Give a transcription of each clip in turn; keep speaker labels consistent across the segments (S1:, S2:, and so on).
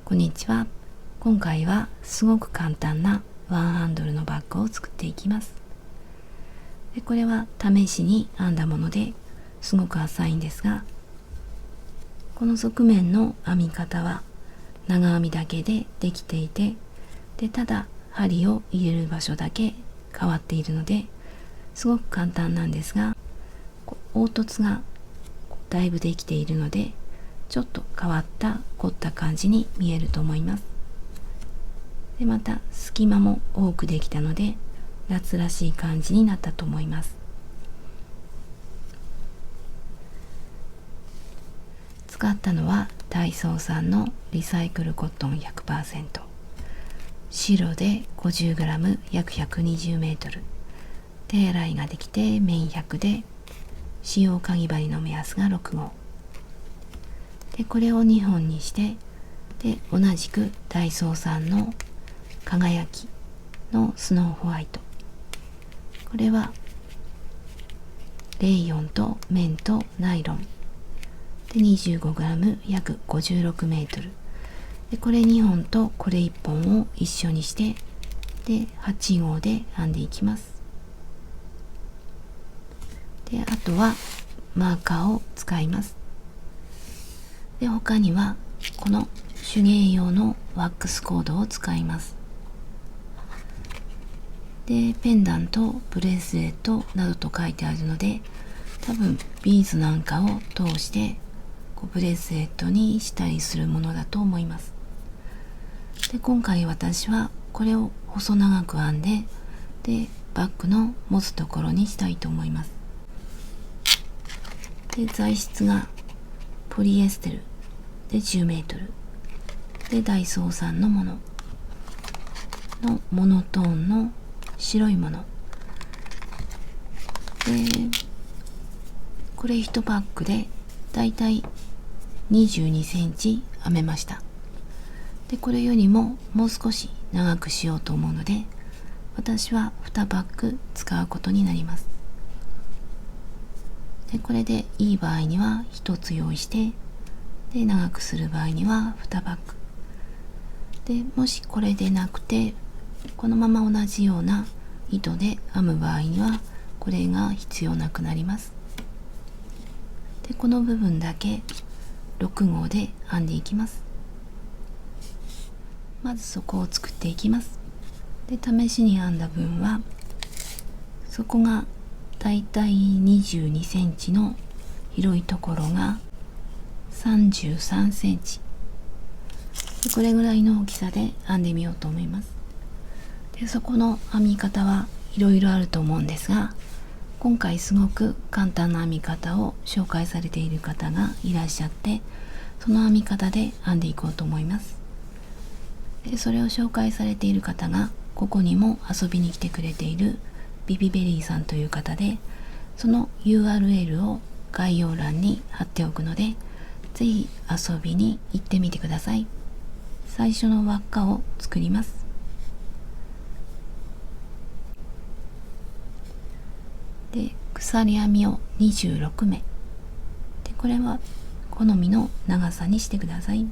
S1: こんにちは。今回はすごく簡単なワンハンドルのバッグを作っていきます。でこれは試しに編んだものですごく浅いんですが、この側面の編み方は長編みだけでできていて、ただ針を入れる場所だけ変わっているのですごく簡単なんですが、凹凸がだいぶできているのでちょっと変わった凝った感じに見えると思います。でまた隙間も多くできたので夏らしい感じになったと思います。使ったのはダイソーさんのリサイクルコットン 100%、 白で 50g 約 120m、 手洗いができて面100で、使用かぎ針の目安が6号で、これを2本にして、同じくダイソーさんの輝きのスノーホワイト、これはレイヨンと綿とナイロンで 25g 約 56m で、これ2本とこれ1本を一緒にして8号で編んでいきます。あとはマーカーを使います。他にはこの手芸用のワックスコードを使います。ペンダント、ブレスレットなどと書いてあるので、多分ビーズなんかを通してブレスレットにしたりするものだと思います。今回私はこれを細長く編んで、バッグの持つところにしたいと思います。材質がポリエステルで 10m で、ダイソーさんのもののモノトーンの白いもので、これ1パックでだいたい22センチ編めました。これよりももう少し長くしようと思うので、私は2パック使うことになります。これでいい場合には1つ用意して、長くする場合には2パックで、もしこれでなくてこのまま同じような糸で編む場合にはこれが必要なくなります。この部分だけ6号で編んでいきます。まず底を作っていきます。試しに編んだ分は底がだいたい22センチの広いところが33センチ、これぐらいの大きさで編んでみようと思います。そこの編み方はいろいろあると思うんですが、今回すごく簡単な編み方を紹介されている方がいらっしゃって、その編み方で編んでいこうと思います。それを紹介されている方がここにも遊びに来てくれているビビベリーさんという方で、その URL を概要欄に貼っておくので、ぜひ遊びに行ってみてください。最初の輪っかを作ります。鎖編みを26目で、これは好みの長さにしてください。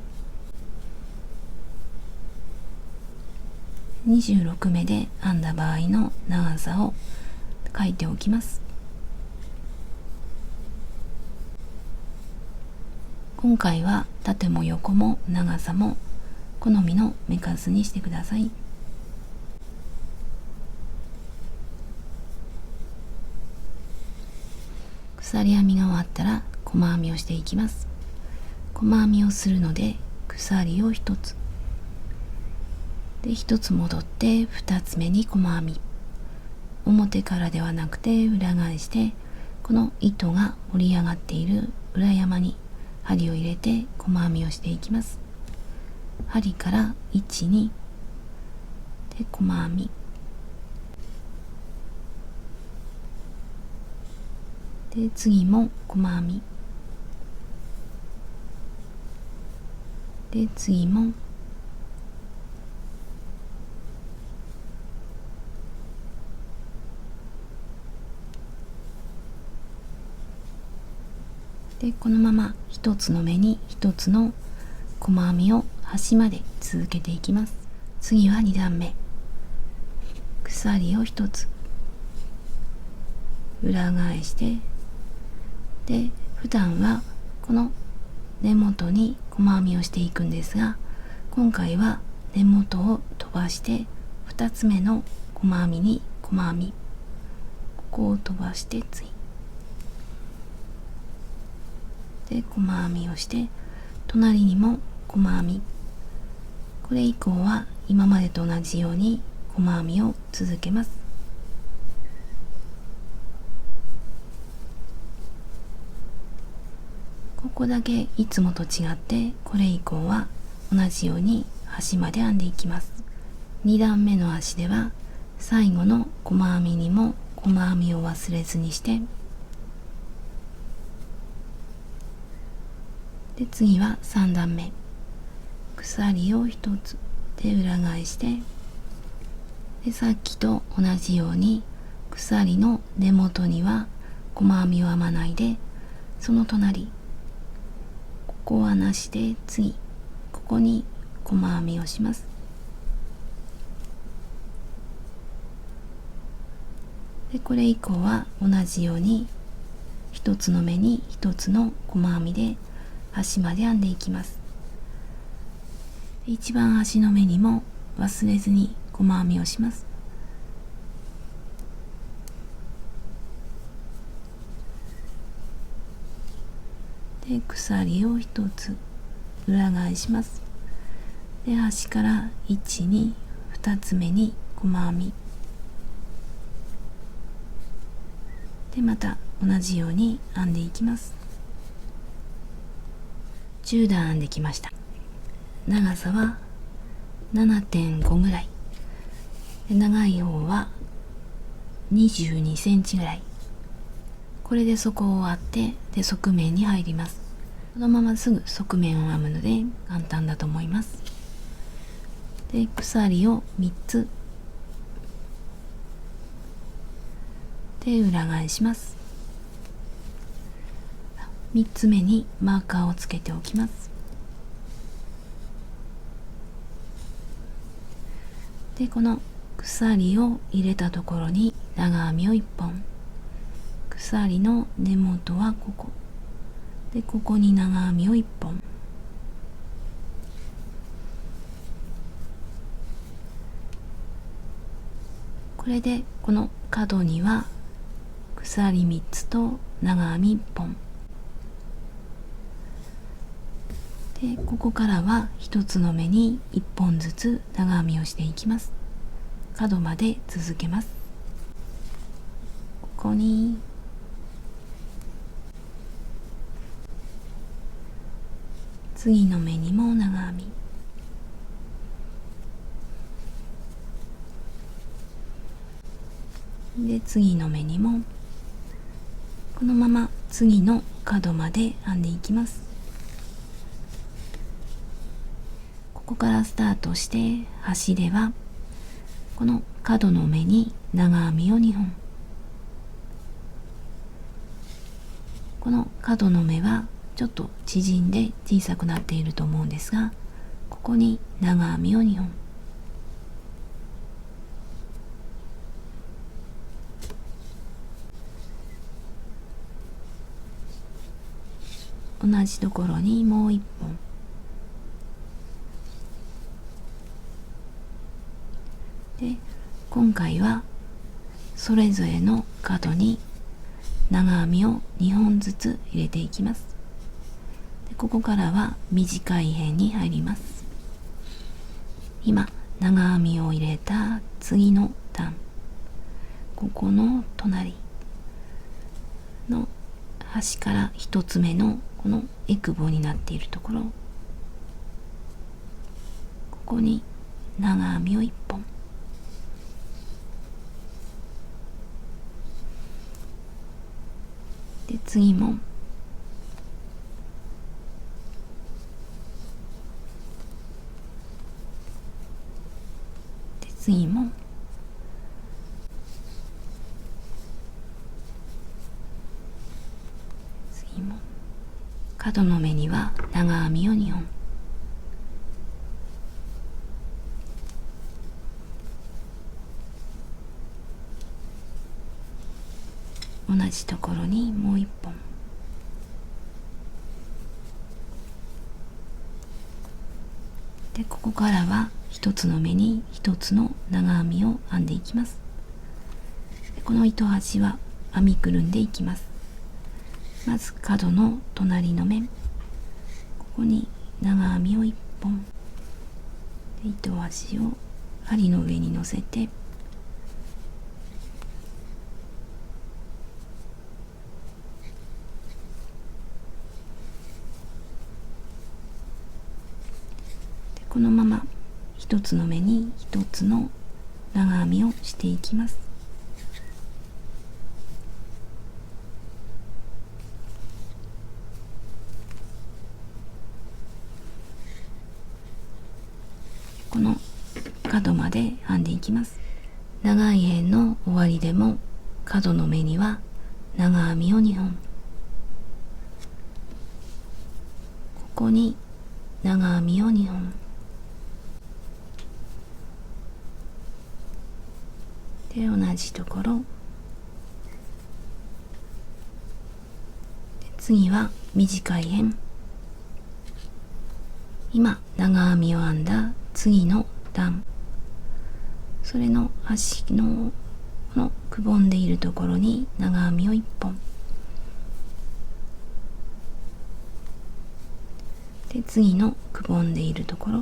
S1: 26目で編んだ場合の長さを書いておきます。今回は縦も横も長さも好みの目数にしてください。鎖編みが終わったら細編みをしていきます。細編みをするので鎖を1つで、1つ戻って2つ目に細編み、表からではなくて裏返して、この糸が盛り上がっている裏山に針を入れて細編みをしていきます。針から1、2で細編みで、次も細編みで、次もこのまま一つの目に一つの細編みを端まで続けていきます。次は2段目、鎖を1つ裏返して、で普段はこの根元に細編みをしていくんですが、今回は根元を飛ばして2つ目の細編みに細編み、ここを飛ばして次で細編みをして、隣にも細編み、これ以降は今までと同じように細編みを続けます。ここだけいつもと違って、これ以降は同じように端まで編んでいきます。2段目の端では最後の細編みにも細編みを忘れずにして、で次は3段目、鎖を1つで裏返して、でさっきと同じように鎖の根元には細編みを編まないで、その隣ここはなしで、次ここに細編みをします。でこれ以降は同じように一つの目に一つの細編みで端まで編んでいきます。一番端の目にも忘れずに細編みをします。で鎖を一つ裏返します。で端から1、2、2つ目に細編みで、また同じように編んでいきます。10段編んできました。長さは 7.5 ぐらいで、長い方は22センチぐらい。これで底を割って、で側面に入ります。このまますぐ側面を編むので簡単だと思います。で鎖を3つで裏返します。3つ目にマーカーをつけておきます。でこの鎖を入れたところに長編みを1本、鎖の根元はここで、ここに長編みを1本、これでこの角には鎖3つと長編み1本で、ここからは1つの目に1本ずつ長編みをしていきます。角まで続けます。ここに次の目にも長編みで、次の目にもこのまま次の角まで編んでいきます。ここからスタートして、端ではこの角の目に長編みを2本、この角の目はちょっと縮んで小さくなっていると思うんですが、ここに長編みを2本、同じところにもう1本で、今回はそれぞれの角に長編みを2本ずつ入れていきます。でここからは短い辺に入ります。今長編みを入れた次の段、ここの隣の端から1つ目のこのえくぼになっているところ、ここに長編みを1本で、次もで、次も角の目には長編みを2本同じところにもう一本。でここからは一つの目に一つの長編みを編んでいきます。でこの糸端は編みくるんでいきます。まず角の隣の面、ここに長編みを1本で糸端を針の上に乗せて、このまま一つの目に一つの長編みをしていきます。この角まで編んでいきます。長い辺の終わりでも角の目には長編みを2本、ここに長編みを2本で、同じところ、次は短い辺、今長編みを編んだ次の段、それの端のこのくぼんでいるところに長編みを1本で、次のくぼんでいるところ、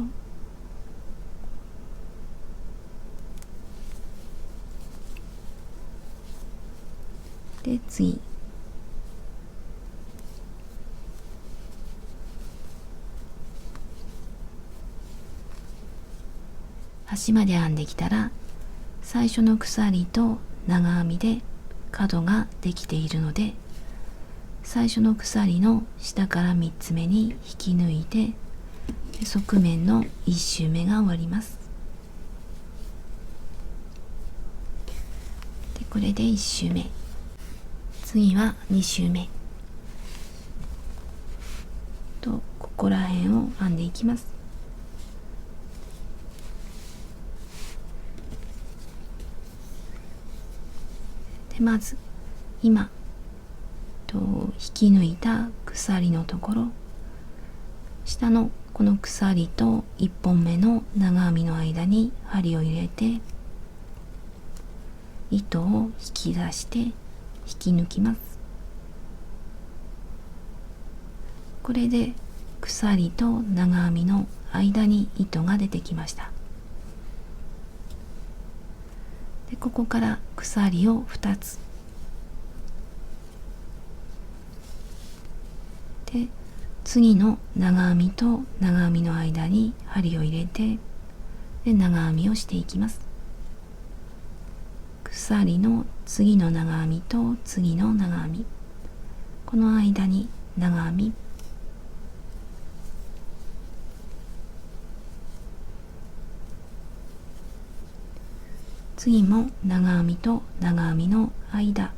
S1: で次端まで編んできたら、最初の鎖と長編みで角ができているので、最初の鎖の下から3つ目に引き抜いて、側面の1周目が終わります。でこれで1周目、次は2周目と、ここら辺を編んでいきます。でまず今引き抜いた鎖のところ、下のこの鎖と1本目の長編みの間に針を入れて、糸を引き出して引き抜きます。これで鎖と長編みの間に糸が出てきました。でここから鎖を2つで、次の長編みと長編みの間に針を入れて、で長編みをしていきます。鎖の次の長編みと次の長編み、この間に長編み、次も長編みと長編みの間、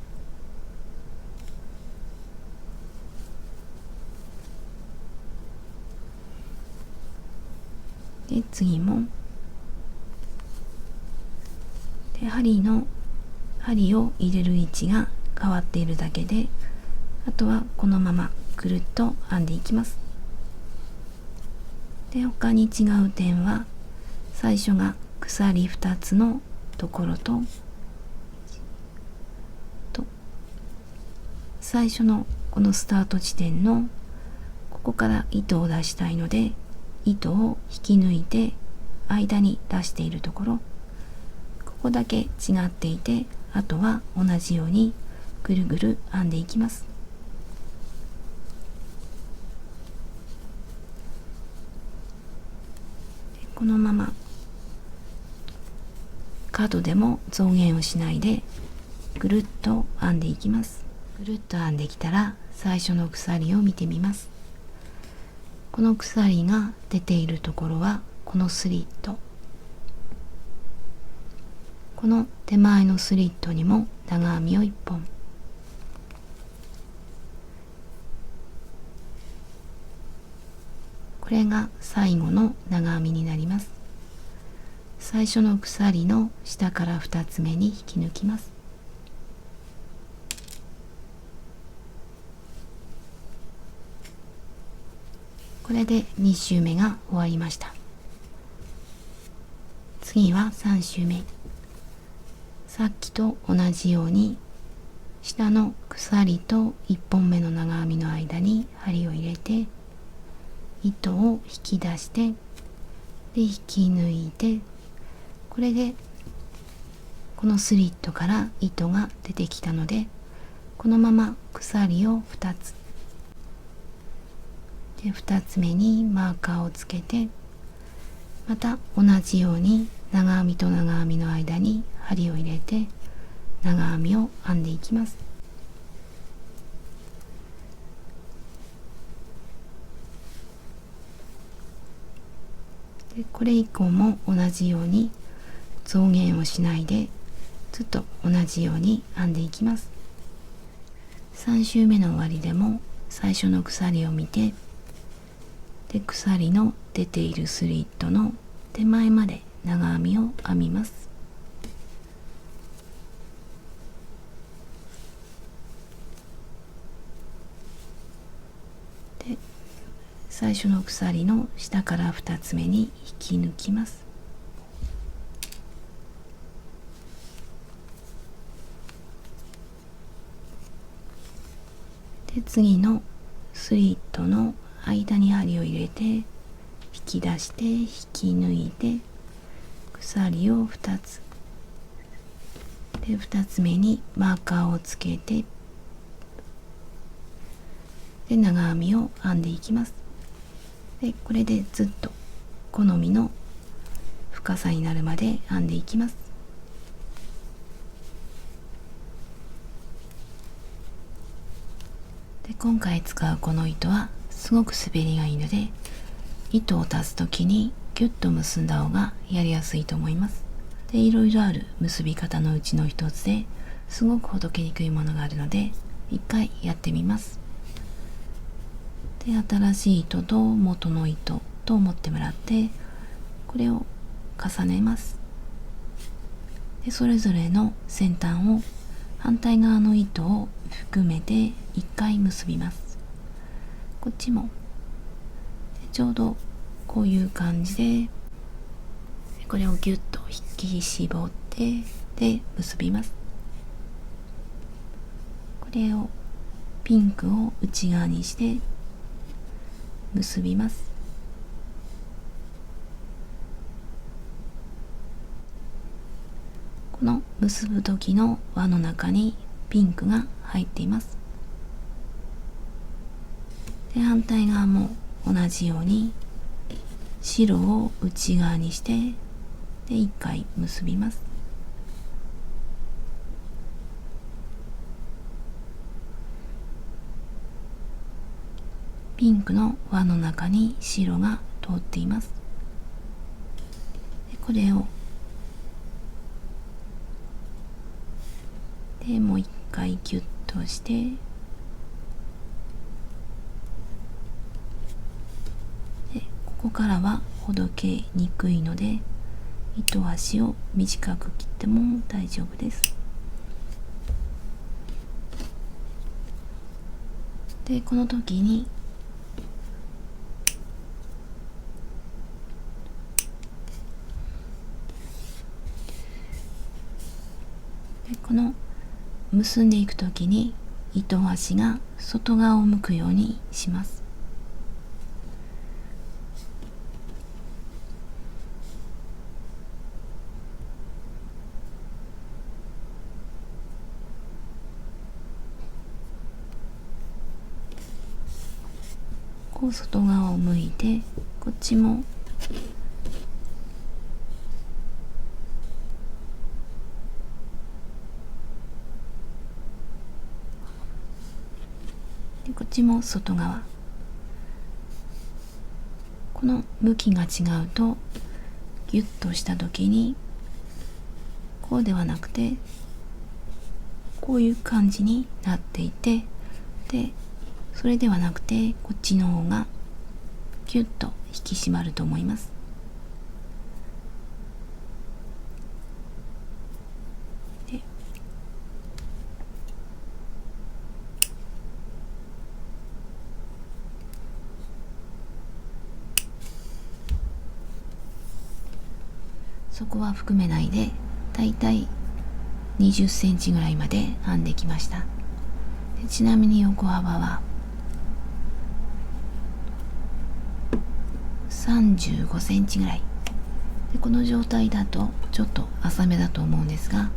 S1: で次もで、針を入れる位置が変わっているだけで、あとはこのままくるっと編んでいきます。で他に違う点は、最初が鎖2つのところと最初のこのスタート地点のここから糸を出したいので、糸を引き抜いて間に出しているところ、ここだけ違っていて、あとは同じようにぐるぐる編んでいきます。このまま角でも増減をしないでぐるっと編んでいきます。ぐるっと編んできたら、最初の鎖を見てみます。この鎖が出ているところはこのスリット、この手前のスリットにも長編みを1本、これが最後の長編みになります。最初の鎖の下から2つ目に引き抜きます。これで2周目が終わりました。次は3周目。さっきと同じように下の鎖と1本目の長編みの間に針を入れて糸を引き出してで引き抜いて、これでこのスリットから糸が出てきたので、このまま鎖を2つで2つ目にマーカーをつけて、また同じように長編みと長編みの間に針を入れて長編みを編んでいきます。でこれ以降も同じように増減をしないでずっと同じように編んでいきます。3周目の終わりでも最初の鎖を見て、で鎖の出ているスリットの手前まで長編みを編みます。で最初の鎖の下から2つ目に引き抜きます。で次のスリットの間に針を入れて引き出して引き抜いて鎖を2つで2つ目にマーカーをつけてで長編みを編んでいきます。でこれでずっと好みの深さになるまで編んでいきます。で今回使うこの糸はすごく滑りがいいので、糸を足す時にギュッと結んだ方がやりやすいと思います。でいろいろある結び方のうちの一つですごくほどけにくいものがあるので一回やってみます。で新しい糸と元の糸と持ってもらってこれを重ねます。でそれぞれの先端を反対側の糸を含めて一回結びます。こっちもちょうどこういう感じでこれをギュッと引き絞ってで結びます。これをピンクを内側にして結びます。この結ぶ時の輪の中にピンクが入っています。で反対側も同じように白を内側にしてで一回結びます。ピンクの輪の中に白が通っています。でこれをでもう一回ギュッとしてでここからはほどけにくいので糸端を短く切っても大丈夫です。でこの時にこの結んでいく時に糸端が外側を向くようにします。こう外側を向いてこっちもでこっちも外側。この向きが違うとギュッとした時にこうではなくてこういう感じになっていて、でそれではなくてこっちの方がギュッと引き締まると思います。でそこは含めないでだいたい20センチぐらいまで編んできました。でちなみに横幅は35センチぐらいで、この状態だとちょっと浅めだと思うんですが、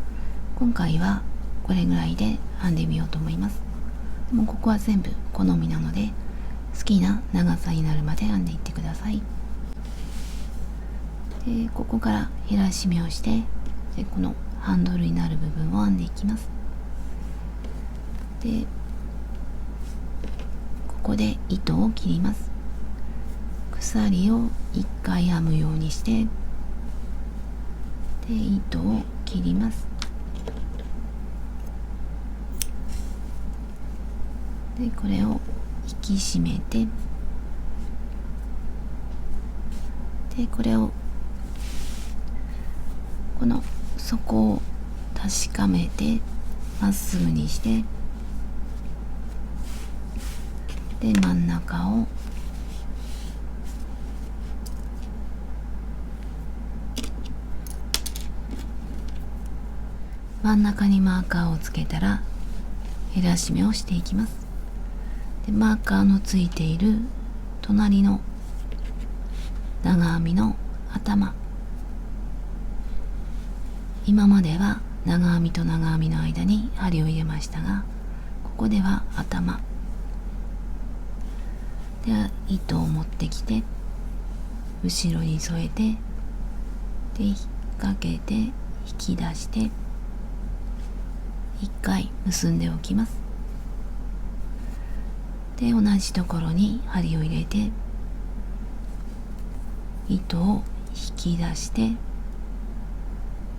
S1: 今回はこれぐらいで編んでみようと思います。でもここは全部好みなので、好きな長さになるまで編んでいってください。でここから減らし目をして、でこのハンドルになる部分を編んでいきます。でここで糸を切ります。鎖を1回編むようにして、で糸を切ります。でこれを引き締めて、でこれをこの底を確かめてまっすぐにして、で真ん中を真ん中にマーカーをつけたら減らし目をしていきます。でマーカーのついている隣の長編みの頭、今までは長編みと長編みの間に針を入れましたが、ここでは頭で糸を持ってきて後ろに添えて、で引っ掛けて引き出して一回結んでおきます。で同じところに針を入れて糸を引き出して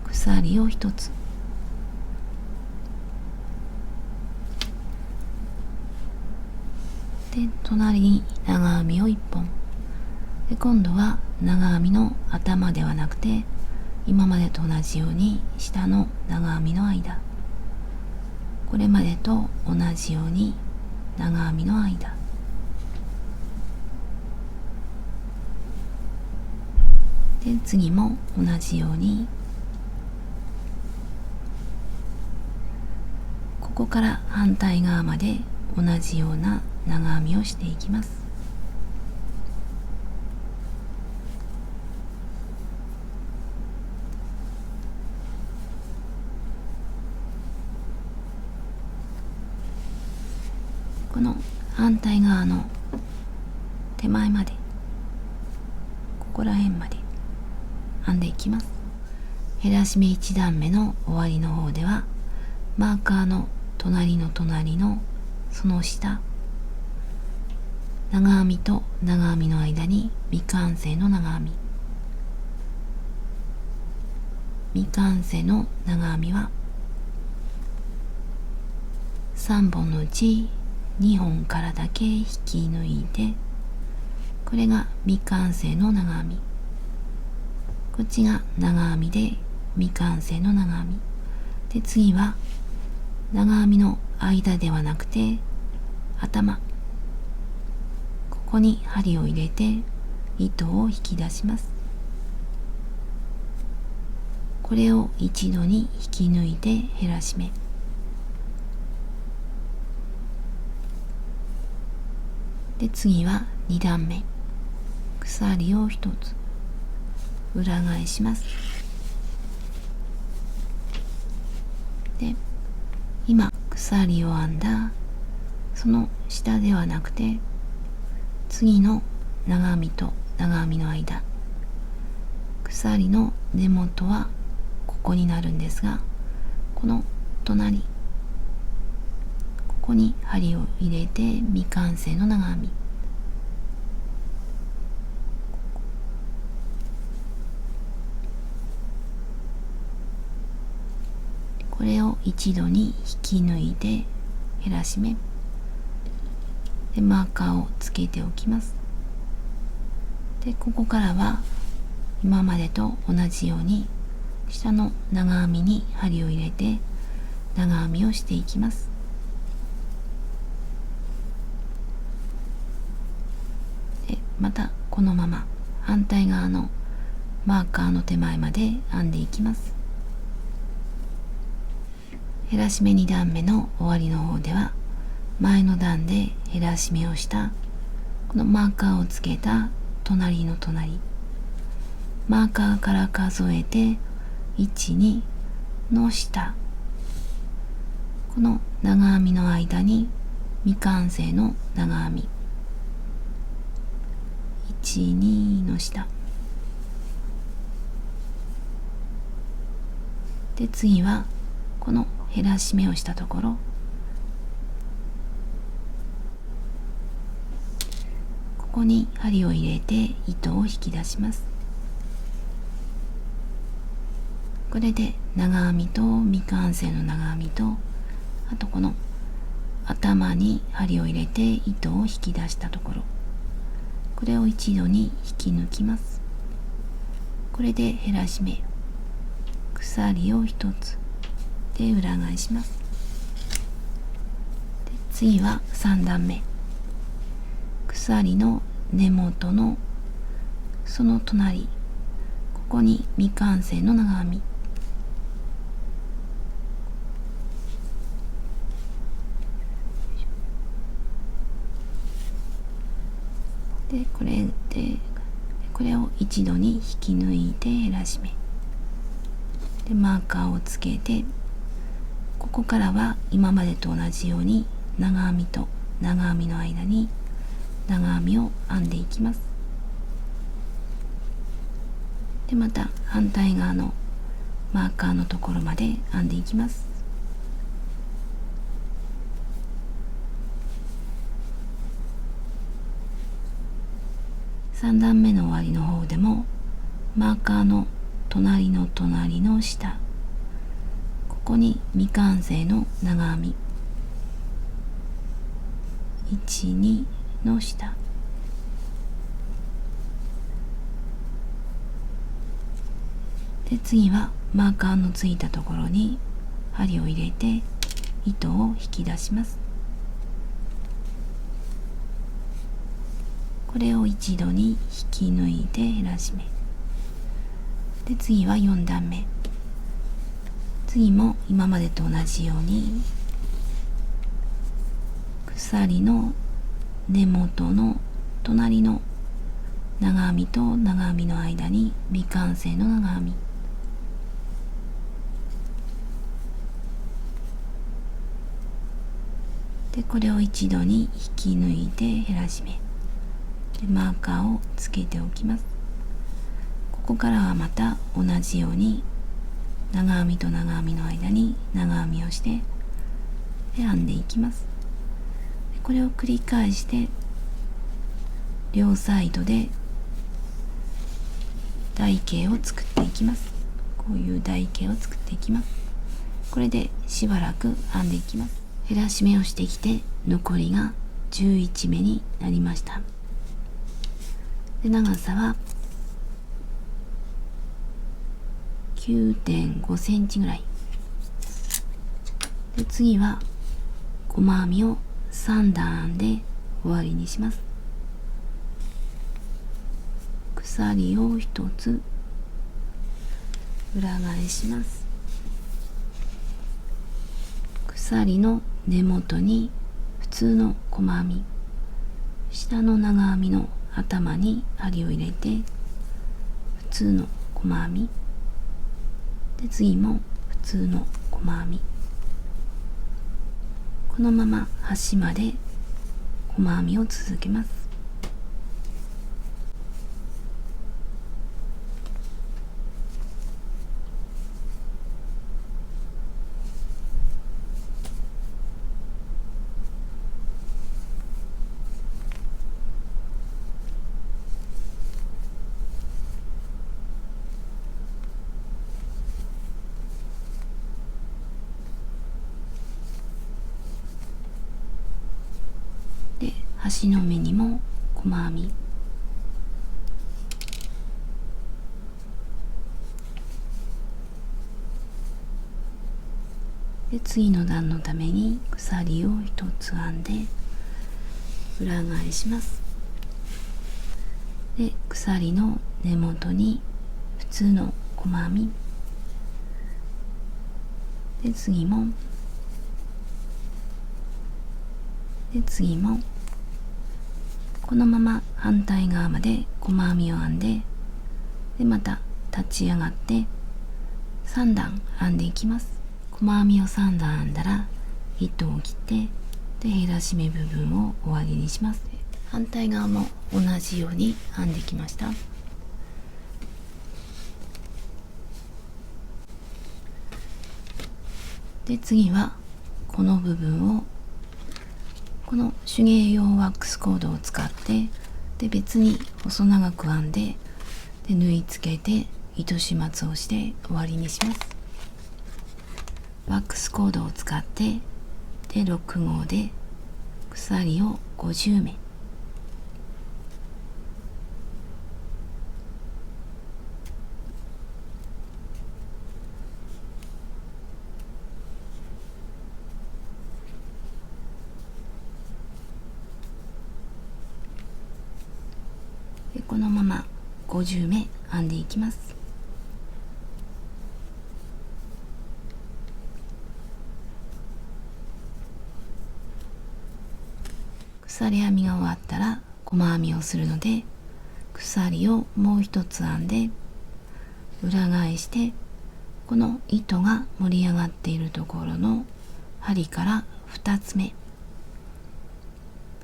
S1: 鎖を一つ、で隣に長編みを1本で、今度は長編みの頭ではなくて今までと同じように下の長編みの間、これまでと同じように長編みの間で、次も同じようにここから反対側まで同じような長編みをしていきます。この反対側の手前まで、ここら辺まで編んでいきます。減らし目1段目の終わりの方ではマーカーの隣の隣のその下、長編みと長編みの間に未完成の長編み、未完成の長編みは3本のうち2本からだけ引き抜いて、これが未完成の長編み、こっちが長編みで未完成の長編みで、次は長編みの間ではなくて頭、ここに針を入れて糸を引き出します。これを一度に引き抜いて減らし目で、次は2段目、鎖を1つ裏返します。で今鎖を編んだその下ではなくて次の長編みと長編みの間、鎖の根元はここになるんですが、この隣、ここに針を入れて未完成の長編み、これを一度に引き抜いて減らし目でマーカーをつけておきます。でここからは今までと同じように下の長編みに針を入れて長編みをしていきます。でまたこのまま反対側のマーカーの手前まで編んでいきます。減らし目2段目の終わりの方では、前の段で減らし目をしたこのマーカーをつけた隣の隣、マーカーから数えて1、2の下、この長編みの間に未完成の長編み、1、2の下で、次はこの減らし目をしたところ、ここに針を入れて糸を引き出します。これで長編みと未完成の長編みと、あとこの頭に針を入れて糸を引き出したところ、これを一度に引き抜きます。これで減らし目、鎖を1つで裏返します。で、次は3段目、鎖の根元のその隣、ここに未完成の長編み、でこれを一度に引き抜いて減らし目で、マーカーをつけて、ここからは今までと同じように長編みと長編みの間に長編みを編んでいきます。で、また反対側のマーカーのところまで編んでいきます。3段目の終わりの方でもマーカーの隣の隣の下、ここに未完成の長編み、1、2の下で、次はマーカーのついたところに針を入れて糸を引き出します。これを一度に引き抜いて減らし目で、次は4段目、次も今までと同じように鎖の根元の隣の長編みと長編みの間に未完成の長編みで、これを一度に引き抜いて減らし目で、マーカーをつけておきます。ここからはまた同じように長編みと長編みの間に長編みをしてで編んでいきます。で、これを繰り返して両サイドで台形を作っていきます。こういう台形を作っていきます。これでしばらく編んでいきます。減らし目をしてきて残りが11目になりました。で、長さは 9.5 センチぐらいで、次は細編みを3段編んで終わりにします。鎖を1つ裏返します。鎖の根元に普通の細編み、下の長編みの頭に針を入れて普通の細編みで、次も普通の細編み、このまま端まで細編みを続けます。で、端の目にも細編みで、次の段のために鎖を1つ編んで裏返します。で、鎖の根元に普普通の細編みで、次もこのまま反対側まで細編みを編んで、また立ち上がって3段編んでいきます。細編みを3段編んだら糸を切って、減らし目部分を終わりにします。反対側も同じように編んできました。で、次はこの部分をこの手芸用ワックスコードを使って、別に細長く編んで、縫い付けて糸始末をして終わりにします。ワックスコードを使って、6号で鎖を50目、このまま50目編んでいきます。鎖編みが終わったら細編みをするので、鎖をもう一つ編んで裏返して、この糸が盛り上がっているところの針から2つ目、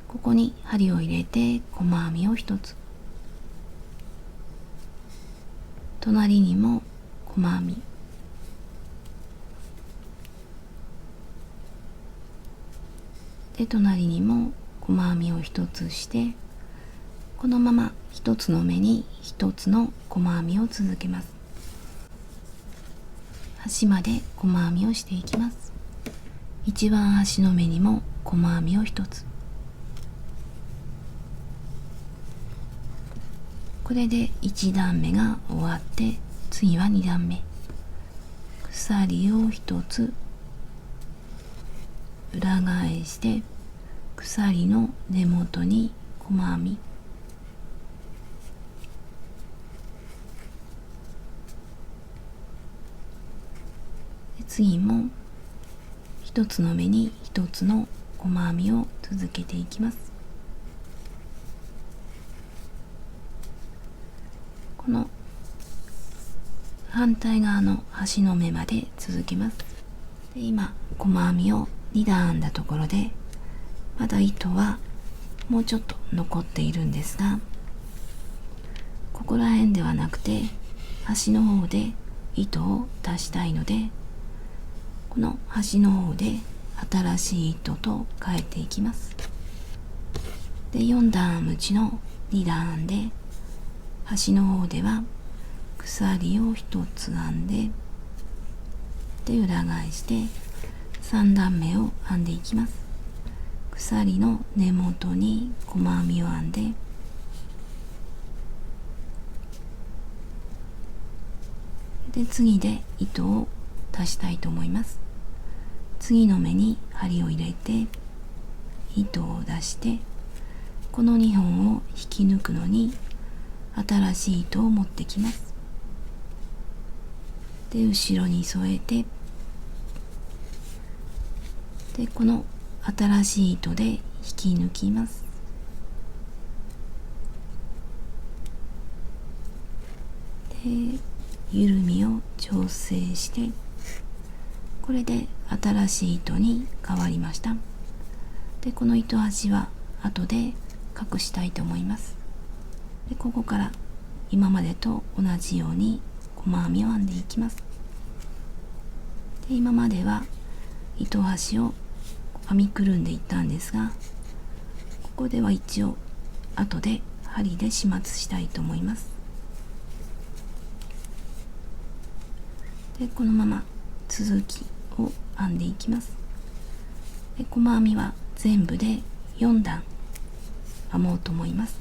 S1: ここに針を入れて細編みを1つ、隣にも細編み、隣にも細編みを1つして、このまま1つの目に1つの細編みを続けます。端まで細編みをしていきます。一番端の目にも細編みを1つ、これで1段目が終わって、次は2段目、鎖を1つ裏返して、鎖の根元に細編み、次も1つの目に1つの細編みを続けていきます。この反対側の端の目まで続けます。で、今細編みを2段編んだところで、まだ糸はもうちょっと残っているんですが、ここら辺ではなくて端の方で糸を足したいので、この端の方で新しい糸と変えていきます。で、4段編むうちの2段編んで、端の方では鎖を1つ編んで、裏返して3段目を編んでいきます。鎖の根元に細編みを編んで、次で糸を足したいと思います。次の目に針を入れて糸を出して、この2本を引き抜くのに新しい糸を持ってきます。で、後ろに添えて、この新しい糸で引き抜きます。で、緩みを調整して、これで新しい糸に変わりました。で、この糸端は後で隠したいと思います。で、ここから今までと同じように細編みを編んでいきます。で、今までは糸端を編みくるんでいったんですが、ここでは一応後で針で始末したいと思います。で、このまま続きを編んでいきます。で、細編みは全部で4段編もうと思います。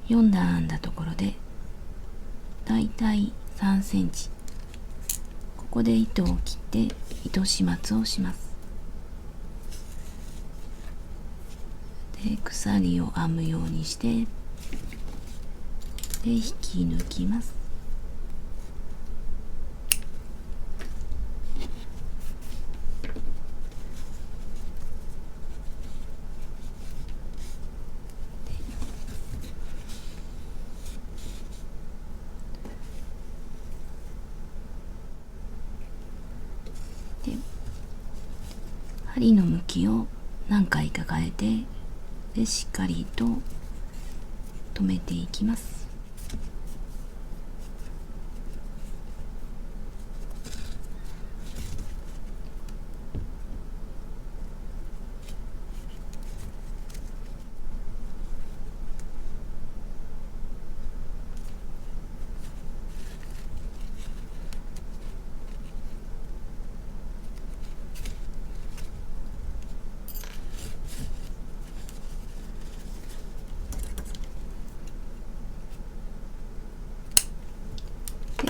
S1: 4段編んだところでだいたい3センチ、ここで糸を切って糸始末をします。鎖を編むようにして、で引き抜きます。で針の向きを何回か変えて、でしっかりと留めていきます。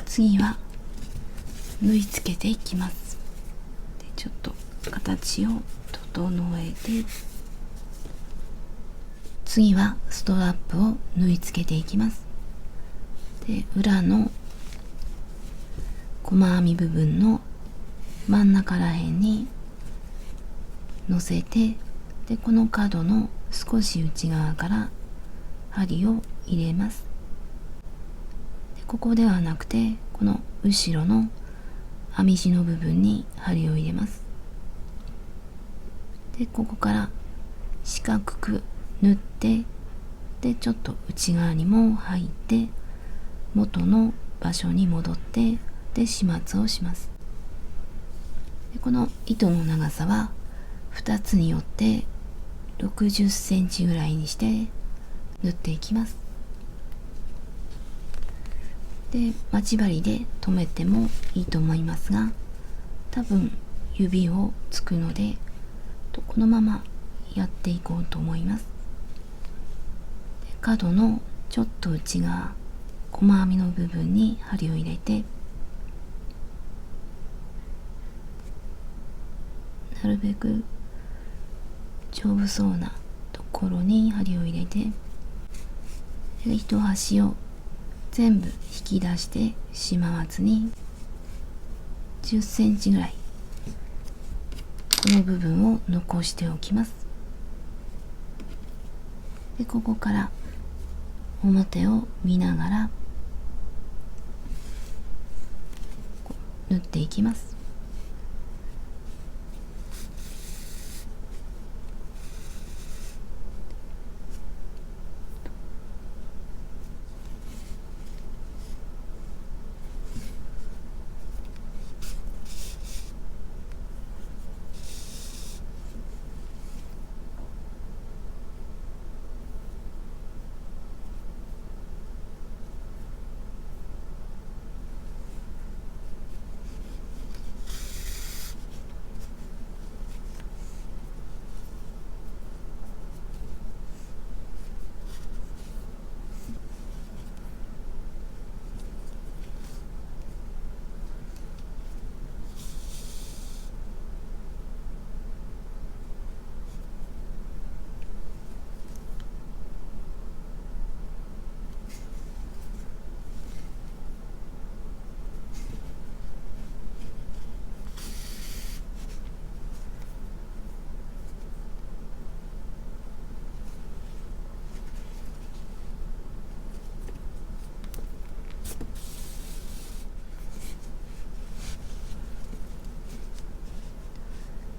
S1: 次は縫い付けていきます。でちょっと形を整えて、次はストラップを縫い付けていきます。で裏の細編み部分の真ん中らへんに乗せて、でこの角の少し内側から針を入れます。ここではなくて、この後ろの編み地の部分に針を入れます。でここから四角く縫って、でちょっと内側にも入って元の場所に戻って、で始末をします。でこの糸の長さは2つによって60センチぐらいにして縫っていきます。で待ち針で留めてもいいと思いますが、多分指をつくのでこのままやっていこうと思います。で角のちょっと内側、細編みの部分に針を入れて、なるべく丈夫そうなところに針を入れて、で糸端を全部引き出してしまわずに10センチぐらいこの部分を残しておきます。でここから表を見ながら縫っていきます。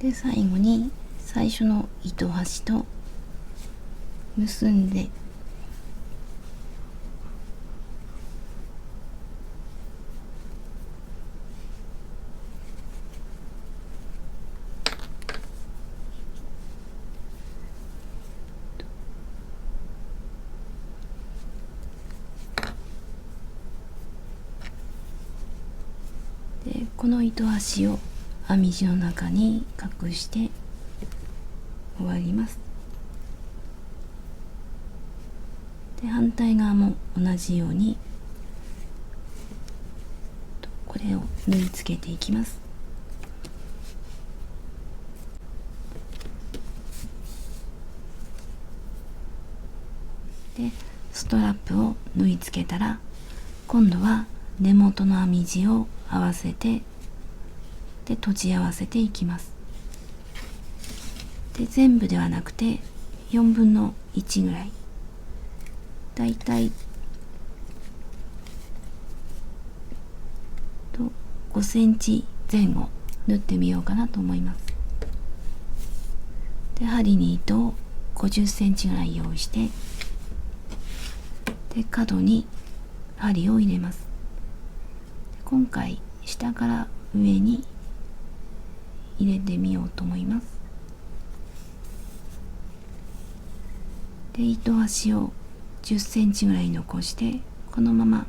S1: で最後に最初の糸端と結んで、でこの糸端を編み地の中に隠して終わります。で反対側も同じようにこれを縫い付けていきます。でストラップを縫い付けたら、今度は根元の編み地を合わせて、で閉じ合わせていきます。で全部ではなくて4分の1ぐらい、だいたい5センチ前後縫ってみようかなと思います。で針に糸を50センチぐらい用意して、で角に針を入れます。今回下から上に入れてみようと思います。で糸端を10センチぐらい残して、このまま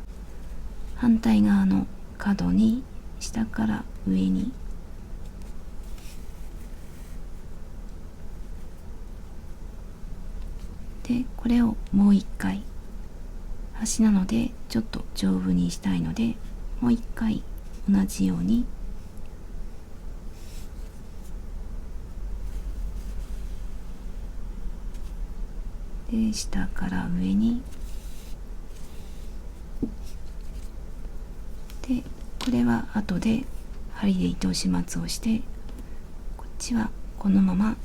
S1: 反対側の角に下から上にで、これをもう一回、端なのでちょっと丈夫にしたいので、もう一回同じようにで下から上にで、これは後で針で糸始末をして、こっちはこのまま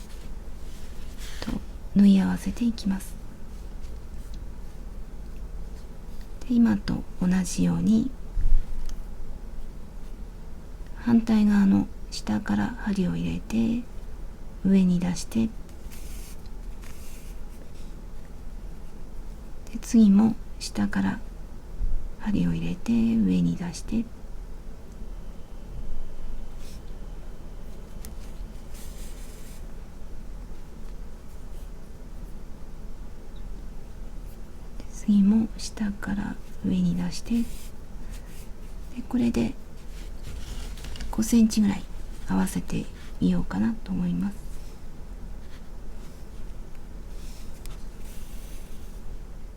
S1: と縫い合わせていきます。で今と同じように反対側の下から針を入れて上に出して、で次も下から針を入れて上に出して、次も下から上に出して、でこれで5センチぐらい合わせてみようかなと思います。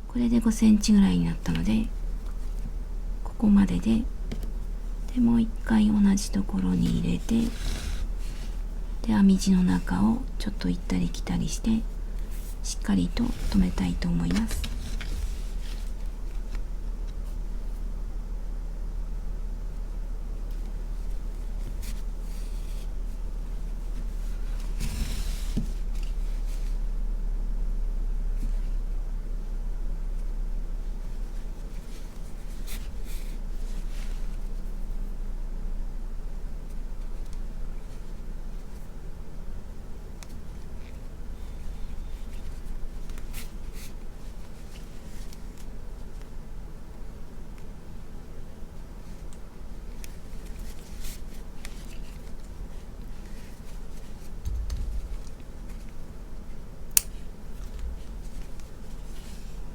S1: これで5センチぐらいになったので、ここまでで、もう一回同じところに入れて、で編み地の中をちょっと行ったり来たりしてしっかりと留めたいと思います。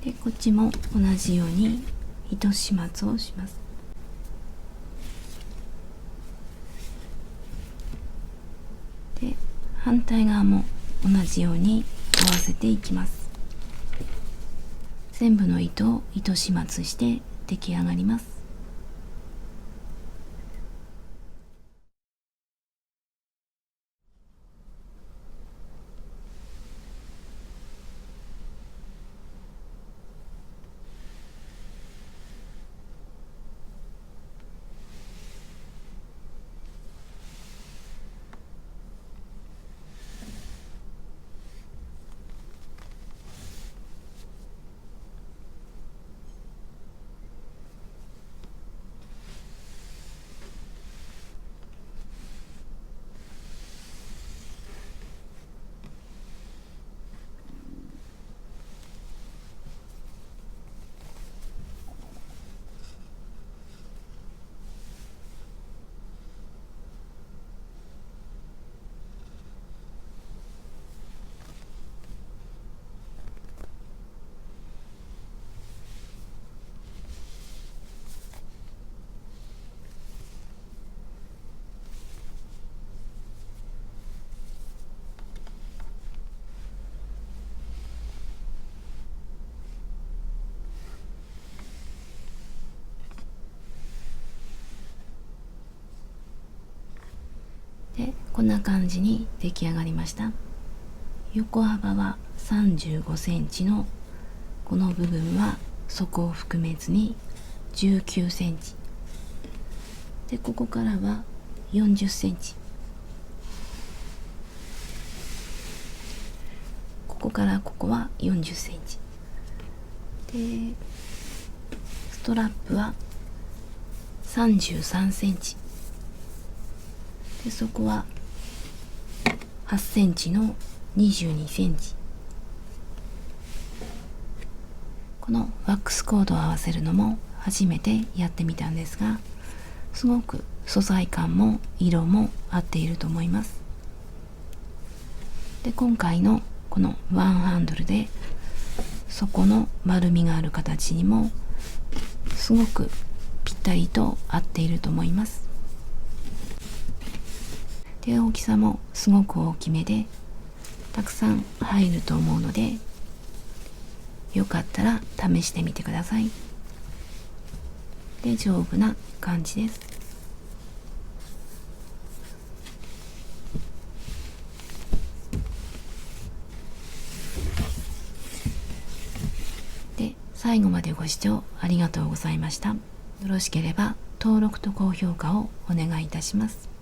S1: でこっちも同じように糸始末をします。で反対側も同じように合わせていきます。全部の糸を糸始末して出来上がります。でこんな感じに出来上がりました。横幅は35センチのこの部分は底を含めずに19センチで、ここからは40センチ、ここからここは40センチで、ストラップは33センチで、そこは8センチの22センチ。このワックスコードを合わせるのも初めてやってみたんですが、すごく素材感も色も合っていると思います。で、今回のこのワンハンドルで底の丸みがある形にもすごくぴったりと合っていると思います。で、大きさもすごく大きめでたくさん入ると思うので、よかったら試してみてください。で、丈夫な感じです。で、最後までご視聴ありがとうございました。よろしければ登録と高評価をお願いいたします。